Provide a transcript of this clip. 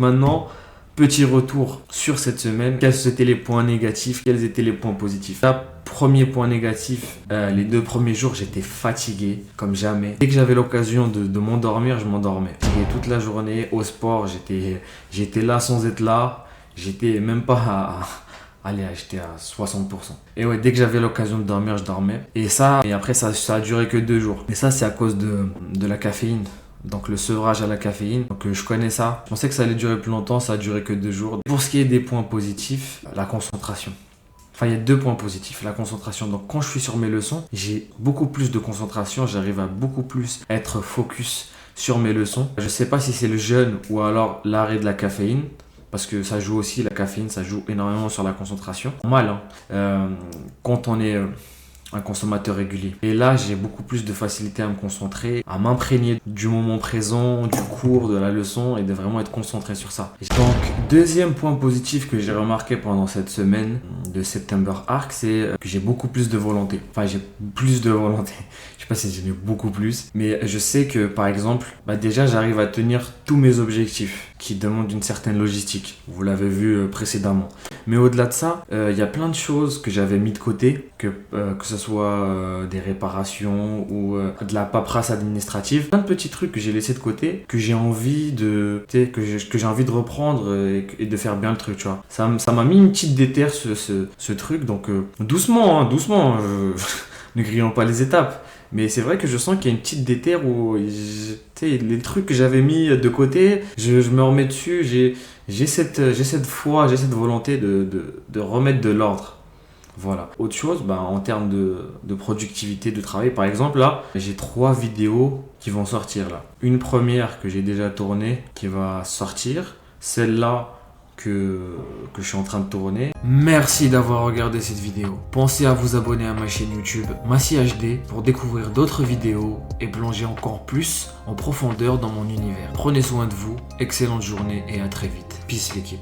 maintenant, petit retour sur cette semaine. Quels étaient les points négatifs, quels étaient les points positifs? Là, premier point négatif, les 2 premiers jours, j'étais fatigué comme jamais. Dès que j'avais l'occasion de m'endormir, je m'endormais. Et toute la journée au sport, j'étais là sans être là. J'étais même pas allez, j'étais à 60%. Et ouais, dès que j'avais l'occasion de dormir, je dormais. Et après, ça a duré que 2 jours. Et ça, c'est à cause de la caféine. Donc le sevrage à la caféine. Donc je connais ça. Je pensais que ça allait durer plus longtemps, ça a duré que 2 jours. Pour ce qui est des points positifs, la concentration. Enfin, il y a 2 points positifs. La concentration. Donc quand je suis sur mes leçons, j'ai beaucoup plus de concentration. J'arrive à beaucoup plus être focus sur mes leçons. Je sais pas si c'est le jeûne ou alors l'arrêt de la caféine. Parce que ça joue aussi, la caféine, ça joue énormément sur la concentration. Normal, hein, quand on est un consommateur régulier. Et là, j'ai beaucoup plus de facilité à me concentrer, à m'imprégner du moment présent, du cours, de la leçon et de vraiment être concentré sur ça. Donc, deuxième point positif que j'ai remarqué pendant cette semaine de September Arc, c'est que j'ai beaucoup plus de volonté. Enfin, j'ai plus de volonté. Je sais pas si j'ai mis beaucoup plus, mais je sais que par exemple, déjà j'arrive à tenir tous mes objectifs qui demandent une certaine logistique. Vous l'avez vu précédemment. Mais au-delà de ça, il y a plein de choses que j'avais mis de côté, que ce soit des réparations ou de la paperasse administrative. Plein de petits trucs que j'ai laissés de côté, que j'ai envie de reprendre et de faire bien le truc, tu vois. Ça m'a mis une petite déterre ce truc, donc doucement, ne grillons pas les étapes. Mais c'est vrai que je sens qu'il y a une petite déterre où les trucs que j'avais mis de côté, je me remets dessus. J'ai cette foi, j'ai cette volonté de remettre de l'ordre. Voilà. Autre chose, en termes de productivité de travail, par exemple, là, j'ai 3 vidéos qui vont sortir là. Une première que j'ai déjà tournée qui va sortir. Celle-là que je suis en train de tourner. Merci d'avoir regardé cette vidéo. Pensez à vous abonner à ma chaîne YouTube Massi HD pour découvrir d'autres vidéos et plonger encore plus en profondeur dans mon univers. Prenez soin de vous, excellente journée et à très vite. Peace l'équipe.